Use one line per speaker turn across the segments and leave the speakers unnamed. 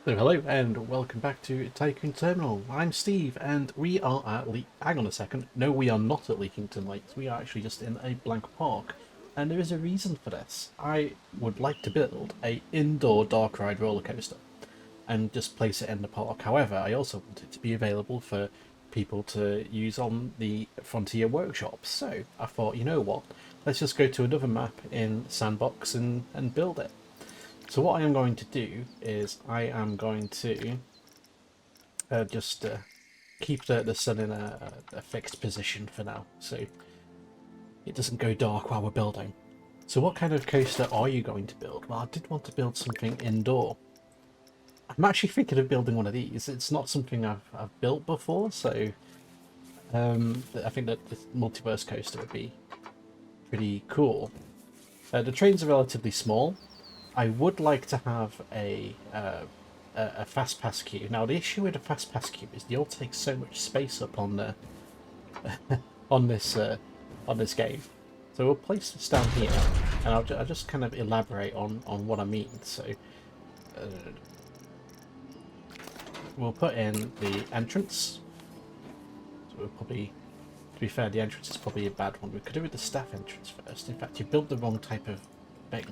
So hello and welcome back to Tycoon Terminal. I'm Steve and we are at hang on a second. No, we are not at Leekington Lakes. We are actually just in a blank park. And there is a reason for this. I would like to build a indoor dark ride roller coaster and just place it in the park. However, I also want it to be available for people to use on the Frontier workshops. So I thought, you know what? Let's just go to another map in Sandbox and build it. So what I am going to do is I am going to just keep the sun in a fixed position for now, so it doesn't go dark while we're building. So what kind of coaster are you going to build? Well, I did want to build something indoor. I'm actually thinking of building one of these. It's not something I've built before, so I think that the multiverse coaster would be pretty cool. The trains are relatively small. I would like to have a fast pass queue. Now the issue with a fast pass queue is they all take so much space up on the on this game. So we'll place this down here, and I'll just kind of elaborate on what I mean. So we'll put in the entrance. So we'll probably, to be fair, the entrance is probably a bad one. We could do with the staff entrance first. In fact, you built the wrong type of thing.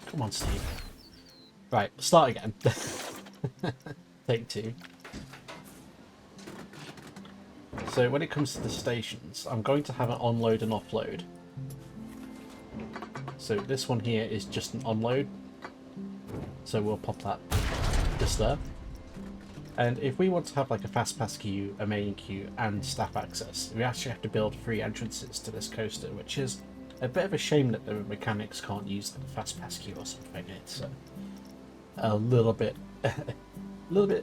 Come on, Steve. Right, start again. Take two. So when it comes to the stations, I'm going to have an onload and offload. So this one here is just an onload. So we'll pop that just there. And if we want to have like a fast pass queue, a main queue, and staff access, we actually have to build 3 entrances to this coaster, which is a bit of a shame that the mechanics can't use like a fast pass queue or something. It's a little bit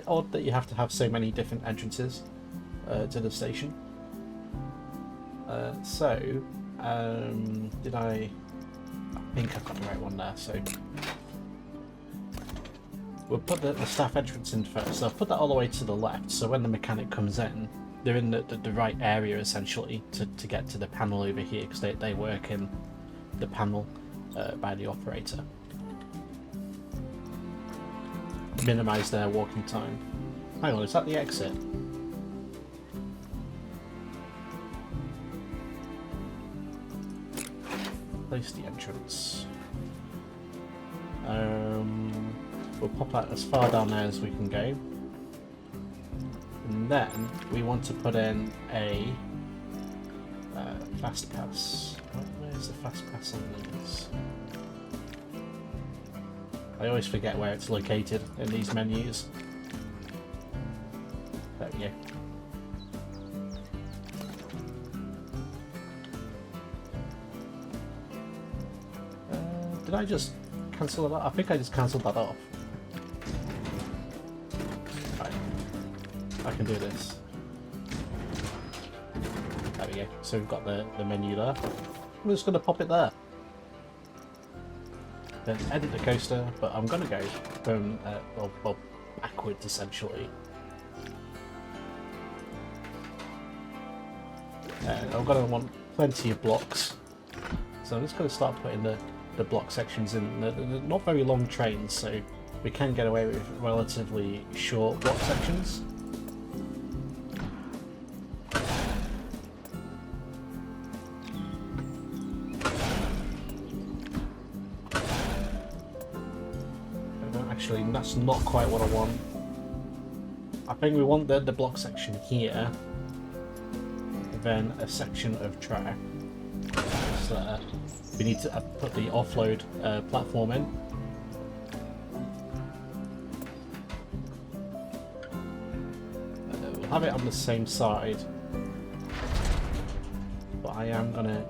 odd that you have to have so many different entrances to the station. Did I think I've got the right one there. So we'll put the staff entrance in first. So I'll put that all the way to the left, so when the mechanic comes in, they're in the right area essentially to get to the panel over here, because they work in the panel by the operator. Minimise their walking time. Hang on, is that the exit? Place the entrance. We'll pop that as far down there as we can go. And then we want to put in a fast pass. Where's the fast pass on these? I always forget where it's located in these menus. There we go. Did I just cancel that? I think I just cancelled that off. Right. I can do this. There we go. So we've got the menu there. I'm just going to pop it there. Then edit the coaster, but I'm going to go from well, backwards essentially. And I'm going to want plenty of blocks. So I'm just going to start putting the block sections in. They're not very long trains, so we can get away with relatively short block sections. Actually, that's not quite what I want. I think we want the block section here, then a section of track. So we need to put the offload platform in. We'll have it on the same side, but I am gonna.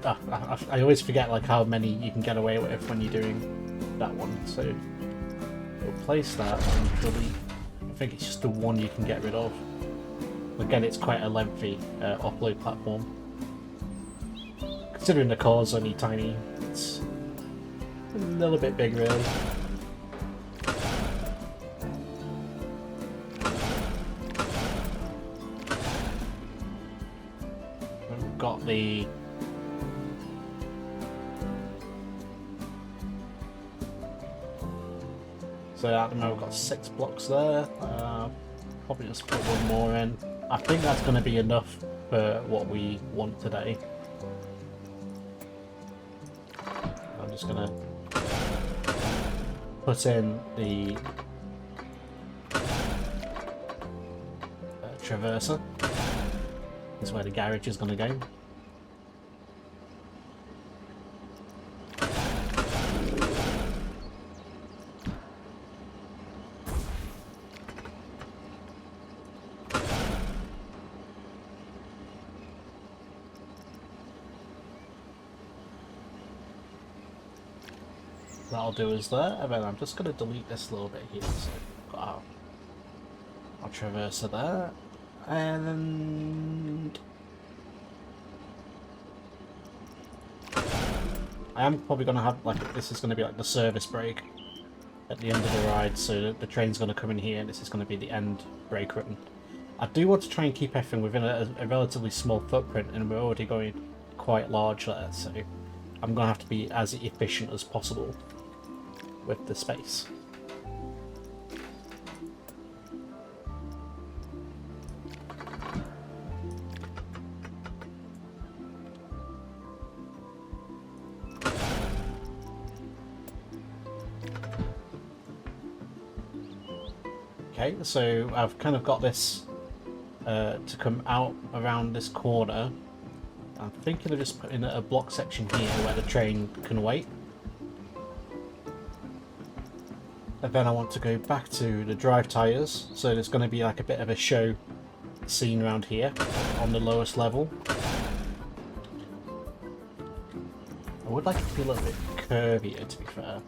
I always forget like how many you can get away with when you're doing that one. So we'll place that and delete. I think it's just the one you can get rid of. Again, it's quite a lengthy offload platform. Considering the car's only tiny, it's a little bit big really. We've got the So at the moment we've got 6 blocks there. Probably just put one more in. I think that's going to be enough for what we want today. I'm just going to put in the traverser. This is where the garage is going to go. That'll do us there, and then I'm just going to delete this little bit here. So we've got our traverser there, and I am probably going to have, like, this is going to be like the service brake at the end of the ride, so the train's going to come in here and this is going to be the end brake run. I do want to try and keep everything within a relatively small footprint, and we're already going quite large there, so I'm going to have to be as efficient as possible with the space. Okay, so I've kind of got this to come out around this corner. I'm thinking of just putting a block section here where the train can wait. And then I want to go back to the drive tyres, so there's going to be like a bit of a show scene around here on the lowest level. I would like it to be a little bit curvier, to be fair.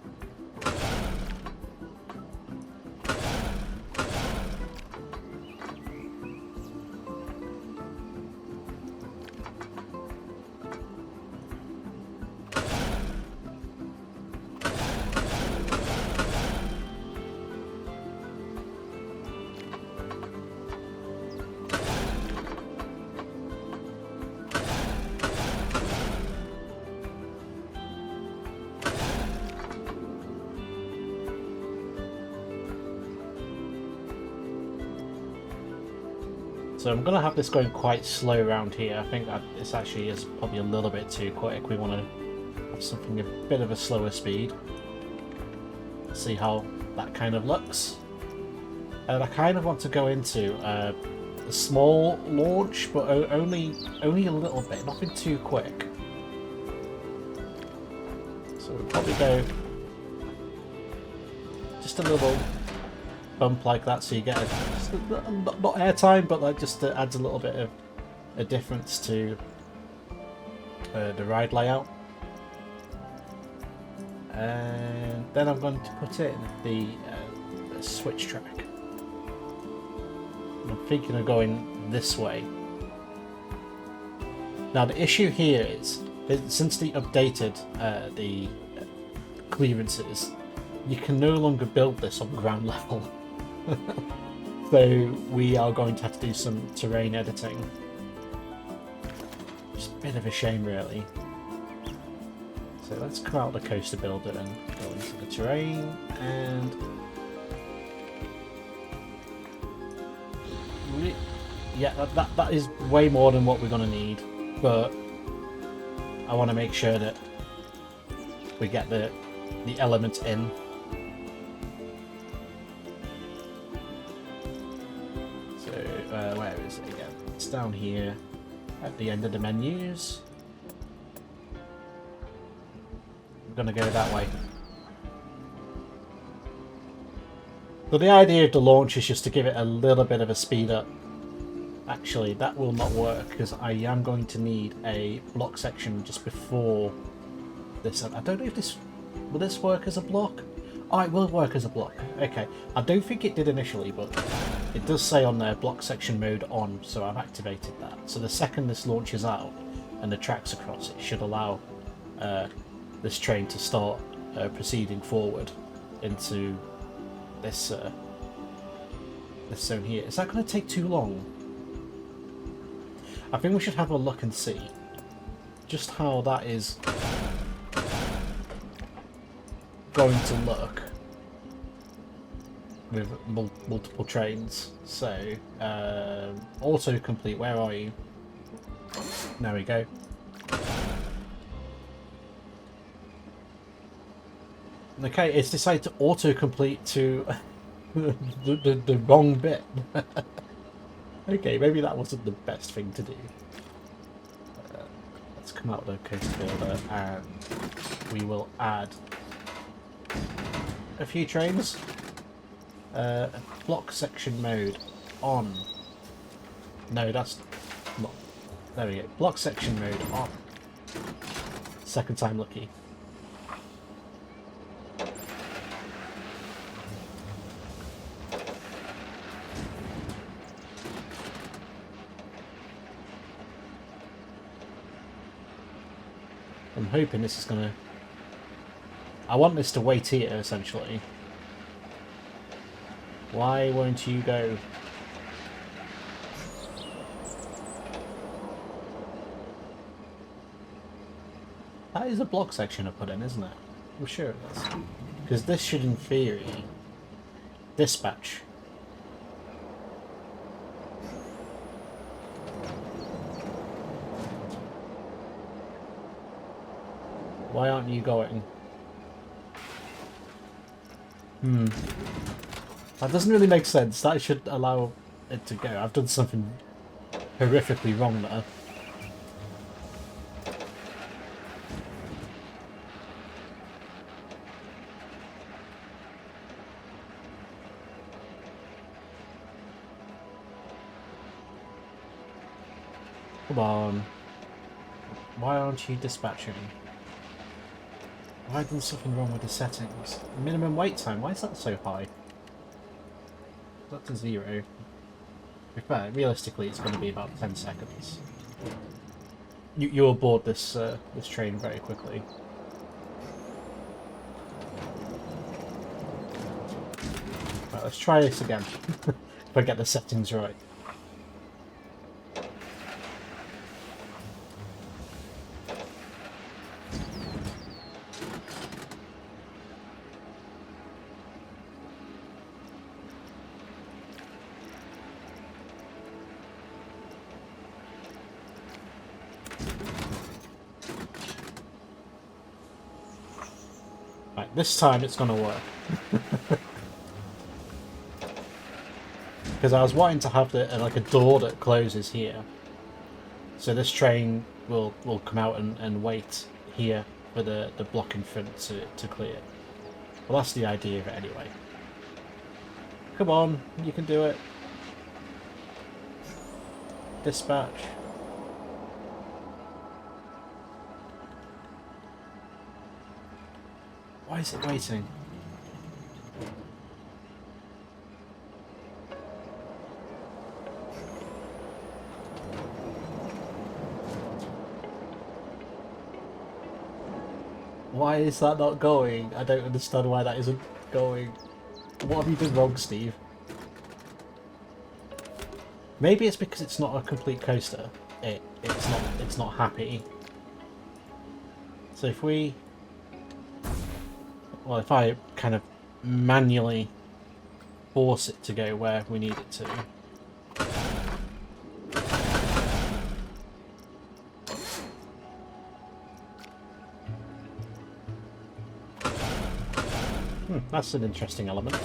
So I'm going to have this going quite slow around here. I think that this actually is probably a little bit too quick. We want to have something a bit of a slower speed. See how that kind of looks. And I kind of want to go into a small launch, but only a little bit, nothing too quick. So we'll probably go just a little bump like that, so you get not airtime, but like just adds a little bit of a difference to the ride layout. And then I'm going to put in the switch track. I'm thinking of going this way. Now the issue here is that since they updated the clearances, you can no longer build this on ground level. So we are going to have to do some terrain editing. Just a bit of a shame, really. So let's come out the coaster builder and go into the terrain, and yeah, that is way more than what we're going to need, but I want to make sure that we get the elements in. Where is it again? It's down here at the end of the menus. I'm gonna go that way. So the idea of the launch is just to give it a little bit of a speed up. Actually, that will not work because I am going to need a block section just before this. I don't know if will this work as a block? Oh, it will work as a block. Okay, I don't think it did initially, but it does say on there block section mode on, so I've activated that. So the second this launches out and the track's across, it should allow this train to start proceeding forward into this this zone here. Is that going to take too long? I think we should have a look and see just how that is going to look. with multiple trains. So, autocomplete, where are you? There we go. Okay, it's decided to autocomplete to the wrong bit. Okay, maybe that wasn't the best thing to do. Let's come out of the coast builder and we will add a few trains. Block section mode on. No, that's not. There we go. Block section mode on. Second time lucky. I'm hoping this is gonna... I want this to wait here, essentially. Why won't you go? That is a block section I put in, isn't it? I'm sure it is. Because this should, in theory, dispatch. Why aren't you going? That doesn't really make sense. That should allow it to go. I've done something horrifically wrong there. Come on. Why aren't you dispatching? Why is there something wrong with the settings? Minimum wait time, why is that so high? That's a 0. To be fair, realistically it's going to be about 10 seconds. You'll board this this train very quickly. Right, let's try this again. If I get the settings right. Right, this time it's gonna work. Because I was wanting to have like a door that closes here, so this train will come out and wait here for the block in front to clear. Well, that's the idea of it anyway. Come on, you can do it. Dispatch. Why is it waiting? Why is that not going? I don't understand why that isn't going. What have you done wrong, Steve? Maybe it's because it's not a complete coaster. It's not happy. So if we... Well, if I kind of manually force it to go where we need it to. That's an interesting element.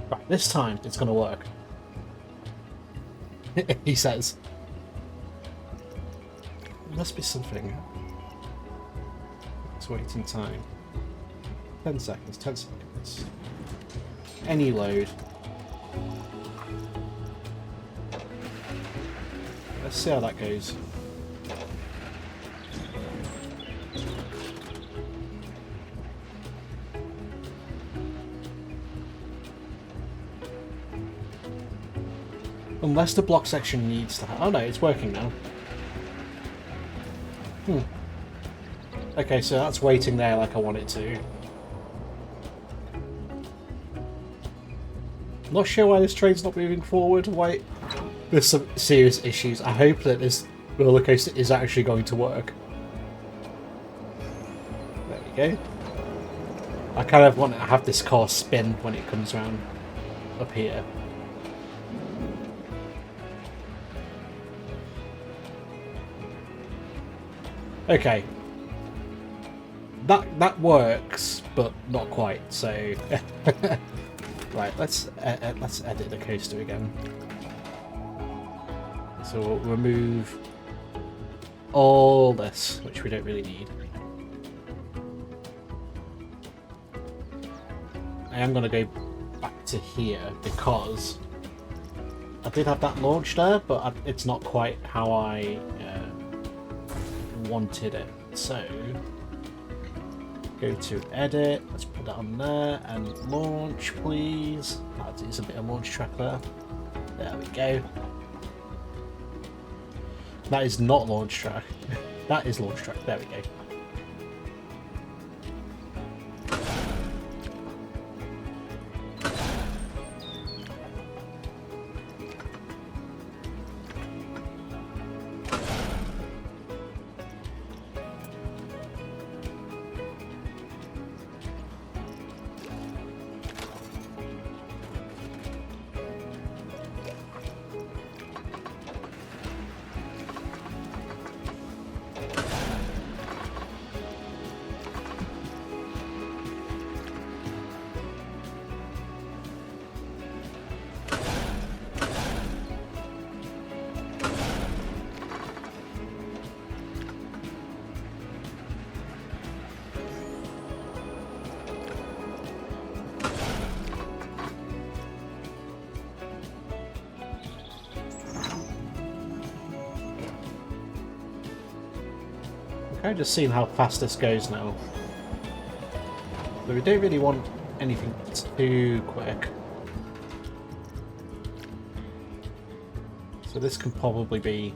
Right, this time it's going to work. He says. There must be something. It's waiting time. 10 seconds, 10 seconds. Any load. Let's see how that goes. Unless the block section needs to have... Oh no, it's working now. Okay, so that's waiting there like I want it to. Not sure why this train's not moving forward. Why There's some serious issues. I hope that this roller coaster is actually going to work. There we go. I kind of want to have this car spin when it comes around up here. Okay. That works, but not quite. So, right, let's edit the coaster again. So we'll remove all this, which we don't really need. I am going to go back to here because I did have that launch there, but it's not quite how I wanted it. So go to edit, let's put that on there, and launch please. It's a bit of launch track there. There we go. That is not launch track. That is launch track. There we go. Okay, just seeing how fast this goes now. But we don't really want anything too quick. So this can probably be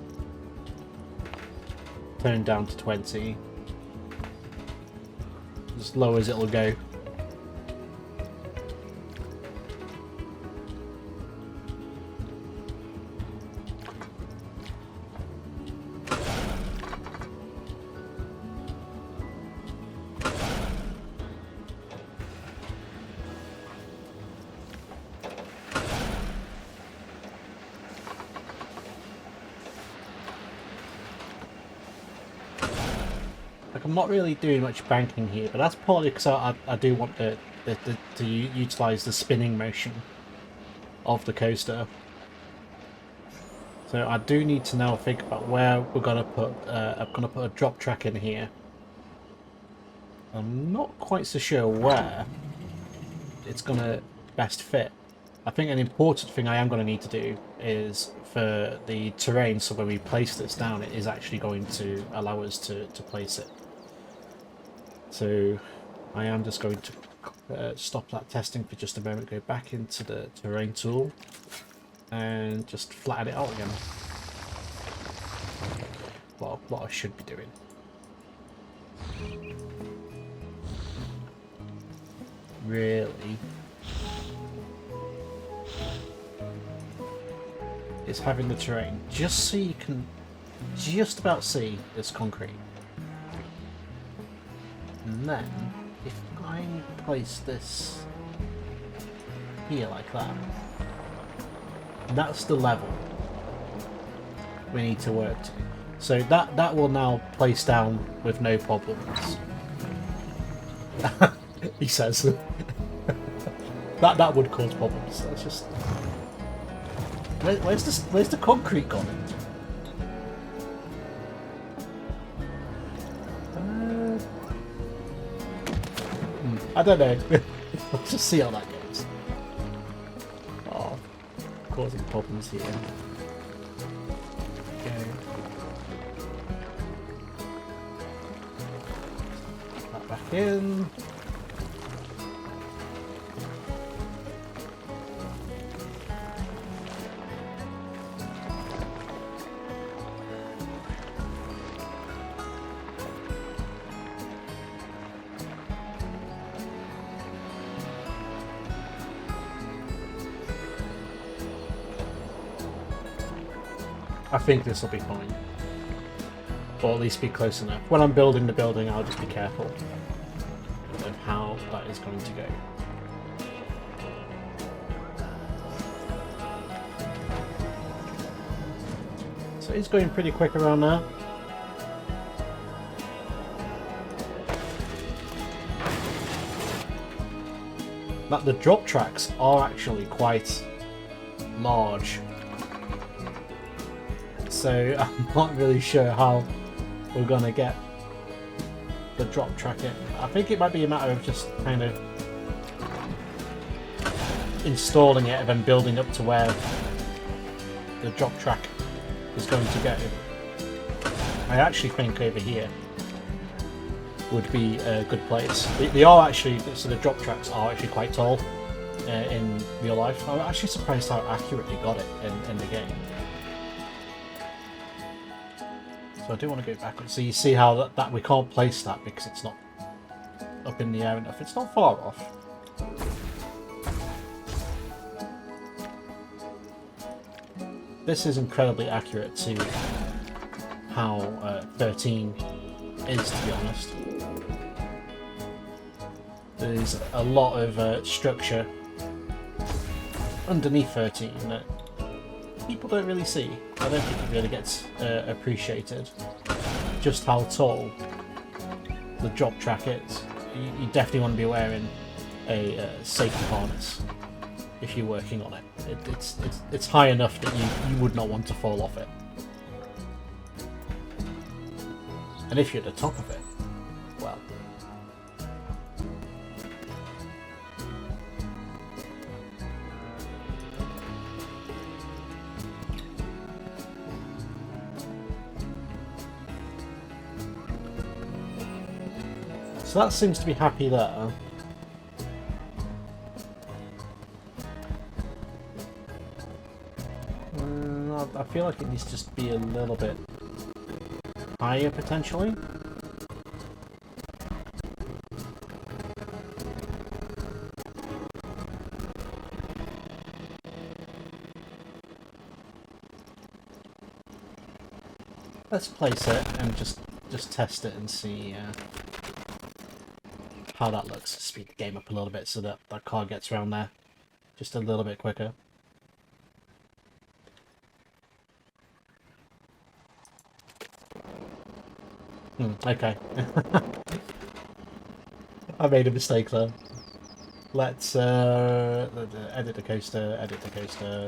turned down to 20. As low as it'll go. I'm not really doing much banking here, but that's partly because I do want to utilise the spinning motion of the coaster. So I do need to now think about where we're going to put. I'm going to put a drop track in here. I'm not quite so sure where it's going to best fit. I think an important thing I am going to need to do is for the terrain, so when we place this down, it is actually going to allow us to place it. So I am just going to stop that testing for just a moment, go back into the terrain tool and just flatten it out again. What I should be doing. Really is having the terrain just so you can just about see this concrete. And then, if I place this here like that, that's the level we need to work to. So that will now place down with no problems. He says that would cause problems. That's just where's the concrete gone? I don't know. Let's just see how that goes. Oh, causing problems here. Okay. Put that back in. I think this will be fine. Or at least be close enough. When I'm building the building, I'll just be careful of how that is going to go. So it's going pretty quick around now. But the drop tracks are actually quite large. So I'm not really sure how we're gonna get the drop track in. I think it might be a matter of just kind of installing it and then building up to where the drop track is going to go. I actually think over here would be a good place. They are actually, so the drop tracks are actually quite tall in real life. I'm actually surprised how accurate they got it in the game. So I do want to go backwards. So you see how that we can't place that because it's not up in the air enough. It's not far off. This is incredibly accurate to how 13 is, to be honest. There's a lot of structure underneath 13 that people don't really see. I don't think it really gets appreciated just how tall the drop track is. You definitely want to be wearing a safety harness if you're working on it. It's high enough that you would not want to fall off it. And if you're at the top of it, well. So that seems to be happy there. I feel like it needs to just be a little bit higher, potentially. Let's place it and just test it and see how that looks. Speed the game up a little bit so that that car gets around there just a little bit quicker. Okay. I made a mistake there. Let's edit the coaster,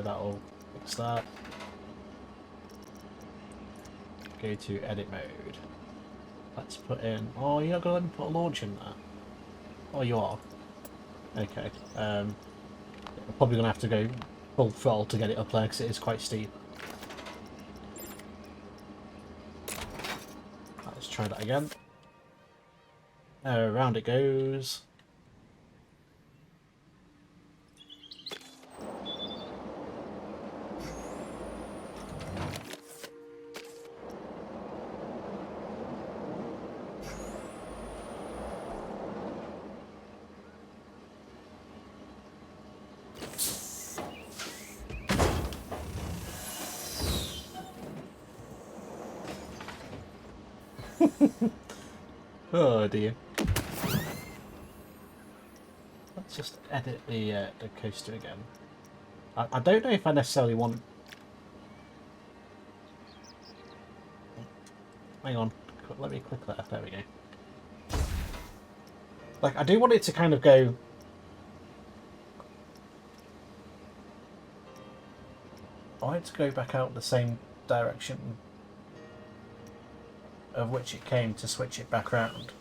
that'll fix that. Go to edit mode. Let's put in... Oh, you're not going to let me put a launch in there? Oh, you are? Okay. I'm probably going to have to go full throttle to get it up there because it is quite steep. Let's try that again. Around it goes. Oh dear. Let's just edit the coaster again. I don't know if I necessarily want... Hang on, let me click that. There we go. Like, I do want it to kind of go... I want it to go back out the same direction of which it came to switch it back round.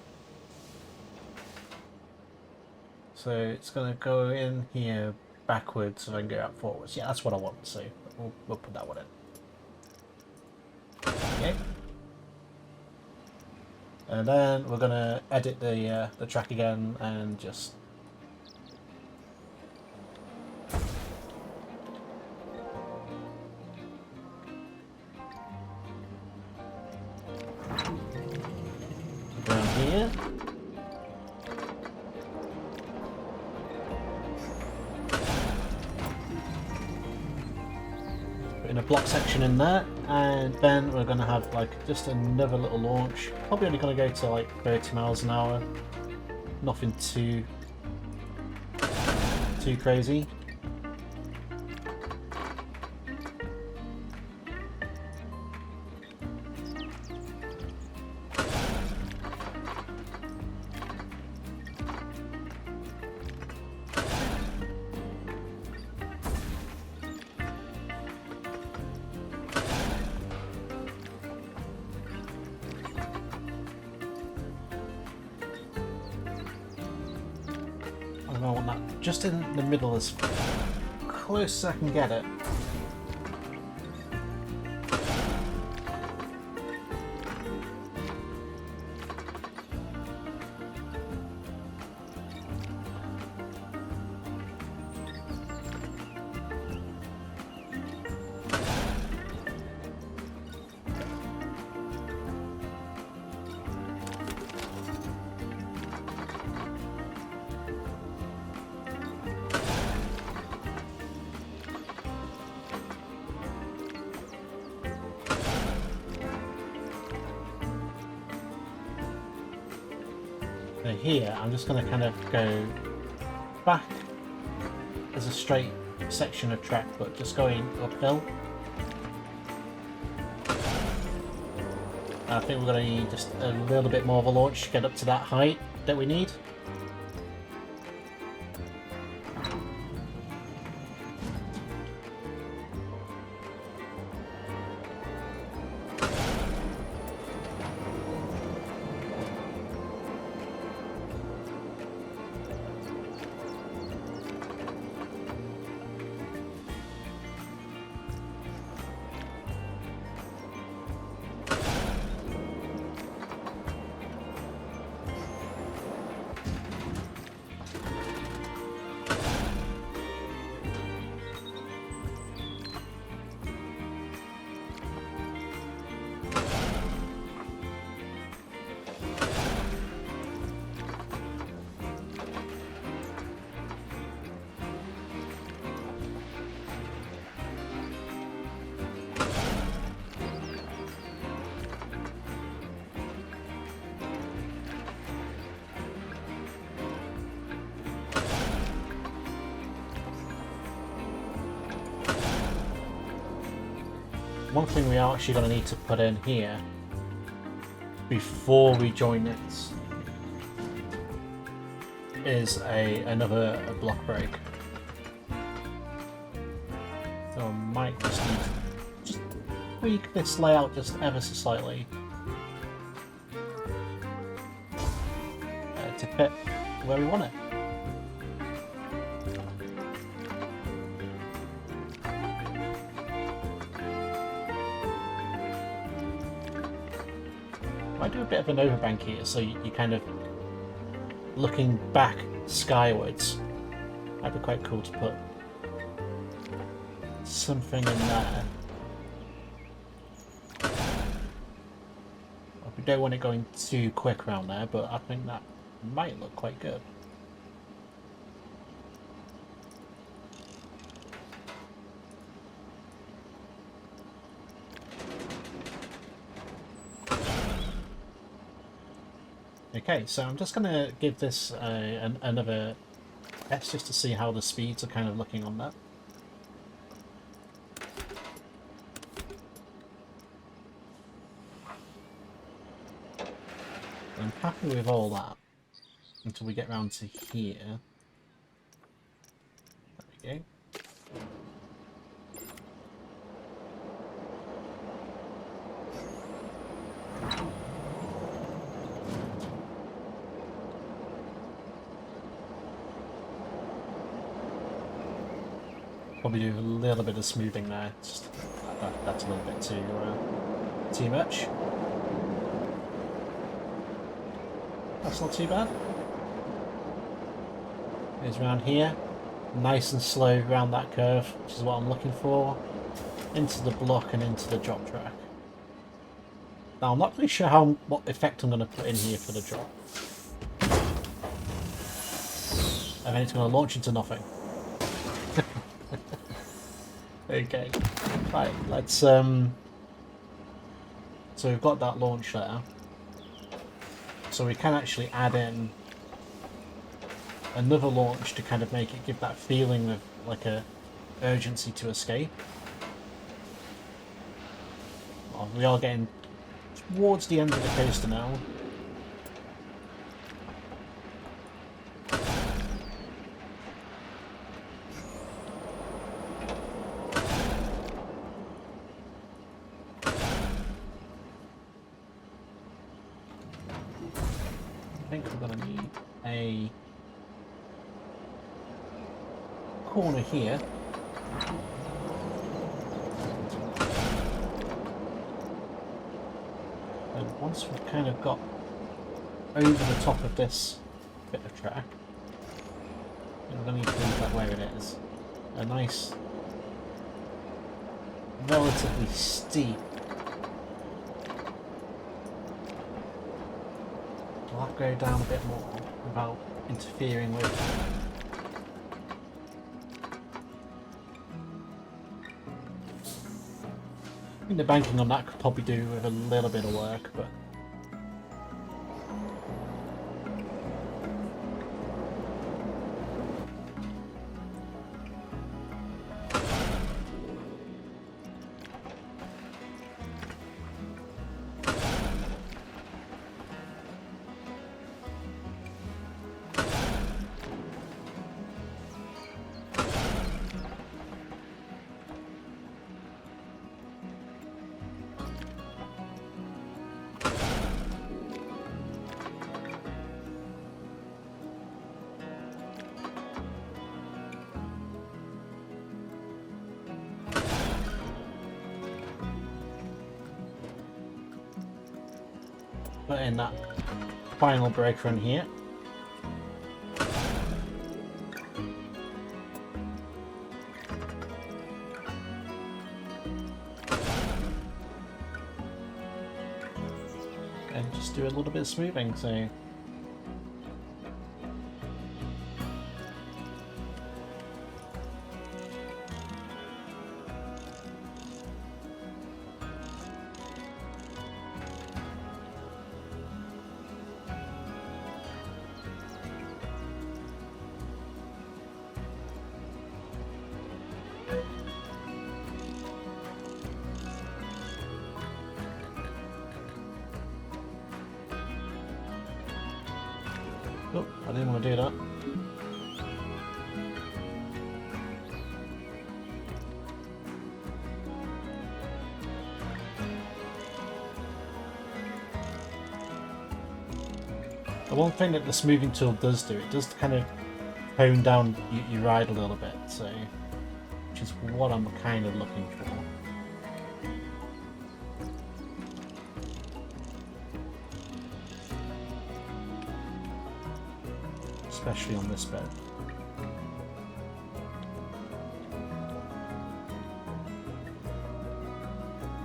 So it's going to go in here backwards and then go out forwards. Yeah, that's what I want, so we'll put that one in. Okay. And then we're going to edit the track again and just... down here. Put in a block section in there. And then we're going to have like just another little launch. Probably only going to go to like 30 miles an hour. Nothing too crazy. I want that just in the middle as close as I can get it. Here, I'm just going to kind of go back as a straight section of track, but just going uphill. I think we're going to need just a little bit more of a launch to get up to that height that we need. One thing we are actually going to need to put in here before we join it is another block break. So I might just need to just tweak this layout just ever so slightly to fit where we want it. I do a bit of an overbank here, so you kind of looking back skywards. That'd be quite cool to put something in there. We don't want it going too quick around there, but I think that might look quite good. Okay, so I'm just going to give this another test just to see how the speeds are kind of looking on that. I'm happy with all that until we get round to here. There we go. Probably do a little bit of smoothing there. Just that's a little bit too much. That's not too bad. It's around here, nice and slow around that curve, which is what I'm looking for. Into the block and into the drop track. Now I'm not really sure what effect I'm going to put in here for the drop. And then it's going to launch into nothing. Okay, right, let's So we've got that launch there. So we can actually add in another launch to kind of make it give that feeling of like a urgency to escape. Well, we are getting towards the end of the coaster now. I think we're going to need a corner here. And once we've kind of got over the top of this bit of track, we're going to need to leave that where it is. A nice, relatively steep. Will that go down a bit more without interfering with? I think the banking on that could probably do with a little bit of work, but put in that final brake run here. And just do a little bit of smoothing, so oh, I didn't want to do that. The one thing that the smoothing tool does do, it does kind of tone down your ride a little bit, so which is what I'm kind of looking for. Especially on this bed.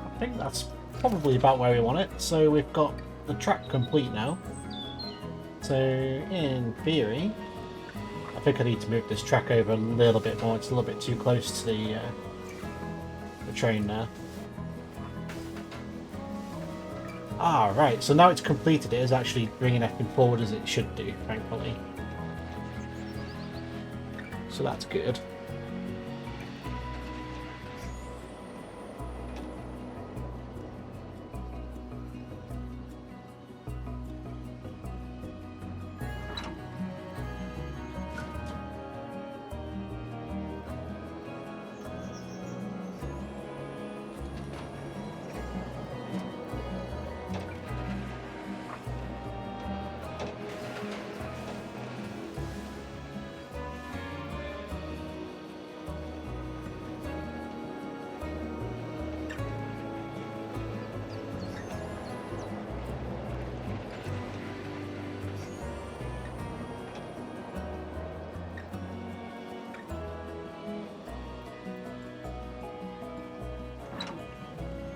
I think that's probably about where we want it. So we've got the track complete now. So in theory, I think I need to move this track over a little bit more. It's a little bit too close to the train there. Ah, right. So now it's completed. It is actually bringing everything forward as it should do, thankfully. So that's good.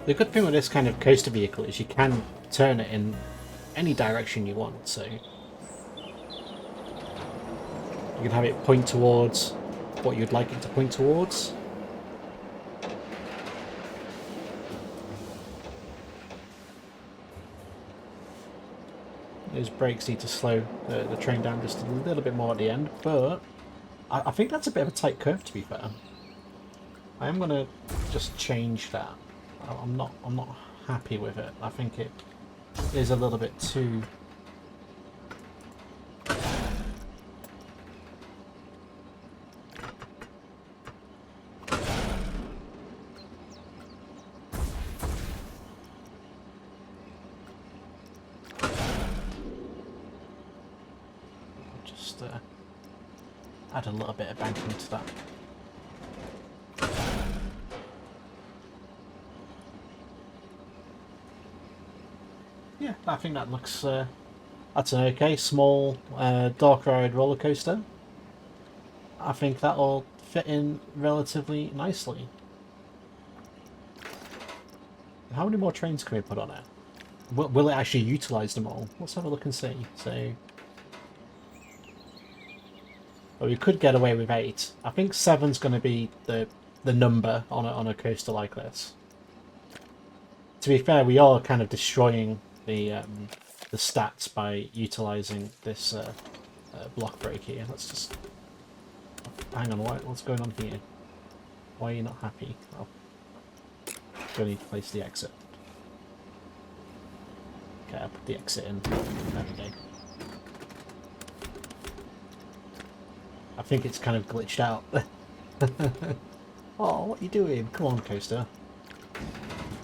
The good thing with this kind of coaster vehicle is you can turn it in any direction you want, so you can have it point towards what you'd like it to point towards. Those brakes need to slow the train down just a little bit more at the end, but I think that's a bit of a tight curve, to be fair. I am gonna just change that. I'm not happy with it. I think it is a little bit too. Just add a little bit of banking to that. Yeah, I think that looks. That's an okay small dark ride roller coaster. I think that'll fit in relatively nicely. How many more trains can we put on it? Will it actually utilise them all? Let's have a look and see. So, well, we could get away with 8. I think 7's going to be the number on a coaster like this. To be fair, we are kind of destroying the stats by utilising this block brake here. Let's just hang on. What's going on here? Why are you not happy? Oh, we need to place the exit. Okay, I'll put the exit in. There we go. I think it's kind of glitched out. Oh, what are you doing? Come on, coaster.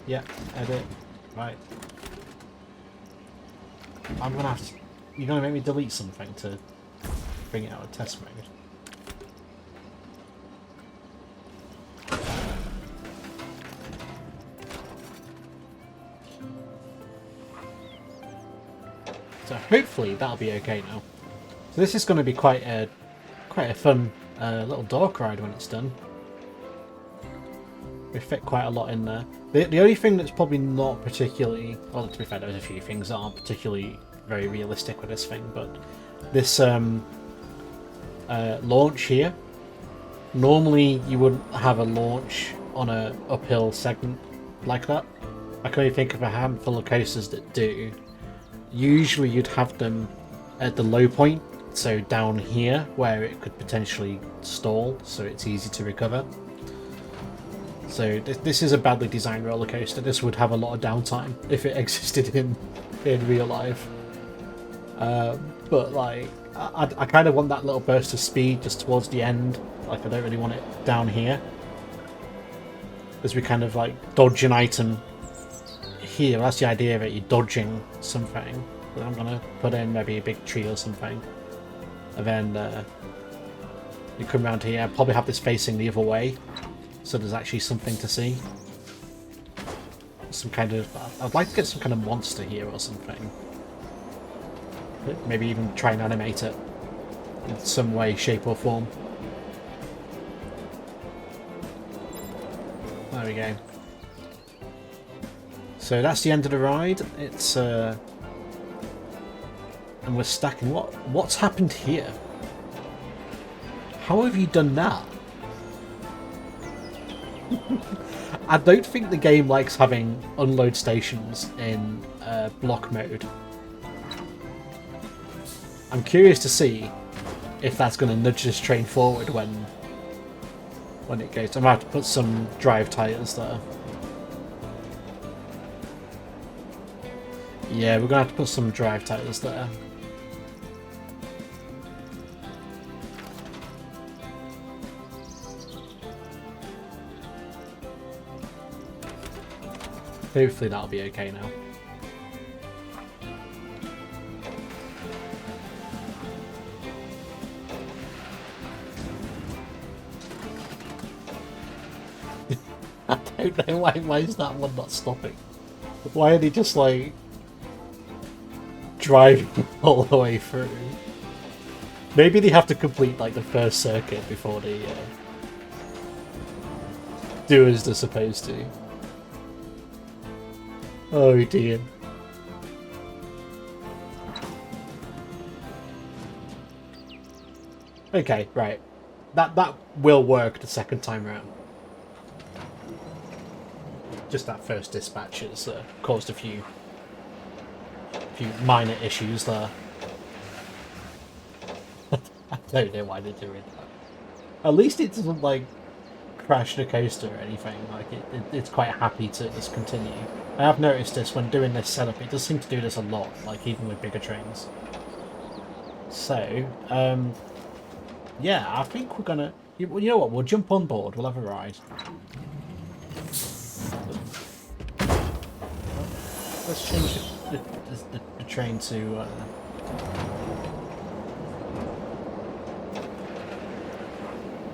Yeah, edit. Right. I'm gonna have to. You're gonna make me delete something to bring it out of test mode. So hopefully that'll be okay now. So this is going to be quite a fun little dark ride when it's done. We fit quite a lot in there. The only thing that's probably not particularly, well, to be fair, there's a few things that aren't particularly very realistic with this thing, but this launch here, normally you wouldn't have a launch on a uphill segment like that. I can only think of a handful of coasters that do. Usually you'd have them at the low point, so down here where it could potentially stall, so it's easy to recover. So this is a badly designed roller coaster. This would have a lot of downtime if it existed in real life. But like, I kind of want that little burst of speed just towards the end. Like, I don't really want it down here, as we kind of like dodge an item here. That's the idea of it. You're dodging something. But I'm gonna put in maybe a big tree or something, and then you come around here. Probably have this facing the other way, so there's actually something to see. Some kind of. I'd like to get some kind of monster here or something. Maybe even try and animate it in some way, shape, or form. There we go. So that's the end of the ride. It's and we're stacking. What's happened here? How have you done that? I don't think the game likes having unload stations in block mode. I'm curious to see if that's going to nudge this train forward when it goes. I'm going to have to put some drive tyres there. Yeah, we're going to have to put some drive tyres there. Hopefully that'll be okay now. I don't know why is that one not stopping? Why are they just like driving all the way through? Maybe they have to complete like the first circuit before they do as they're supposed to. Oh dear. Okay, right. That will work the second time round. Just that first dispatch has caused a few few minor issues there. I don't know why they're doing that. At least it doesn't like crash the coaster or anything. Like it's quite happy to just continue. I have noticed this when doing this setup. It does seem to do this a lot, like even with bigger trains. So, yeah, I think we're gonna. You know what? We'll jump on board. We'll have a ride. Let's change the train to.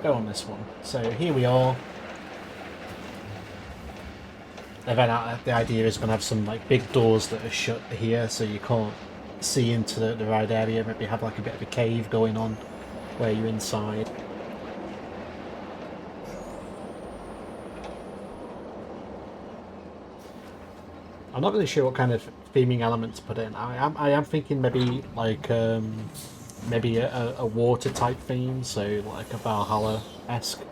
Go on this one. So here we are. And then the idea is going to have some like big doors that are shut here, so you can't see into the ride area. Maybe have like a bit of a cave going on where you're inside. I'm not really sure what kind of theming elements to put in. I am thinking maybe like maybe a water type theme, so like a Valhalla-esque,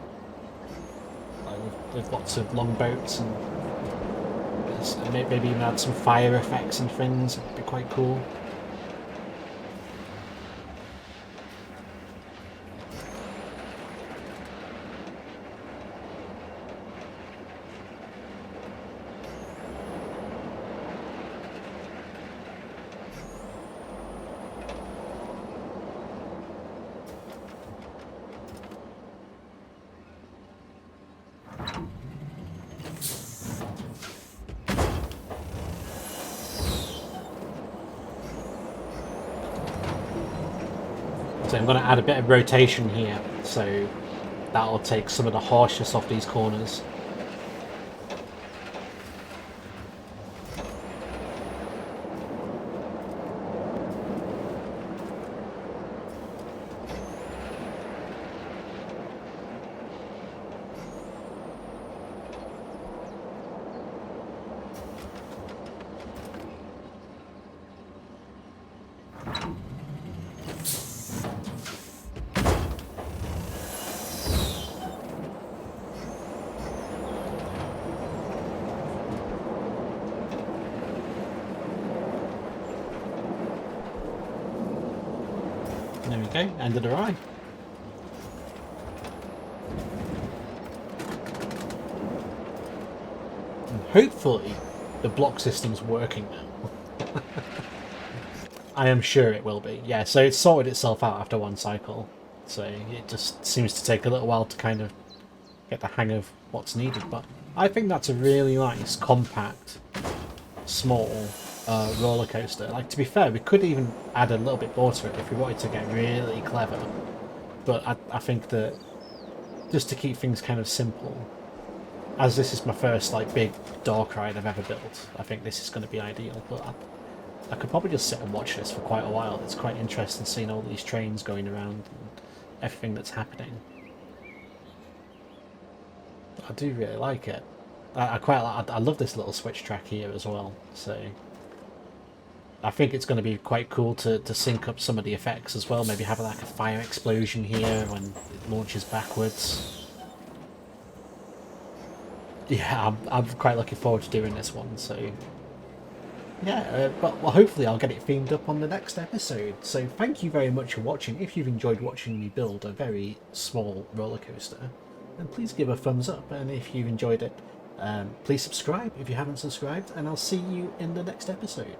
like with lots of longboats and maybe even add some fire effects and things. It'd be quite cool. So I'm going to add a bit of rotation here, so that'll take some of the harshness off these corners. There we go, end of the ride. And hopefully the block system's working now. I am sure it will be. Yeah, so it's sorted itself out after one cycle. So it just seems to take a little while to kind of get the hang of what's needed. But I think that's a really nice, compact, small roller coaster. Like, to be fair, we could even add a little bit more to it if we wanted to get really clever. But I think that just to keep things kind of simple, as this is my first like big dark ride I've ever built, I think this is going to be ideal. But I could probably just sit and watch this for quite a while. It's quite interesting seeing all these trains going around and everything that's happening. I do really like it. I love this little switch track here as well. So I think it's going to be quite cool to sync up some of the effects as well. Maybe have like a fire explosion here when it launches backwards. Yeah, I'm quite looking forward to doing this one. So yeah, but well, hopefully I'll get it themed up on the next episode. So thank you very much for watching. If you've enjoyed watching me build a very small roller coaster, then please give a thumbs up. And if you've enjoyed it, please subscribe if you haven't subscribed. And I'll see you in the next episode.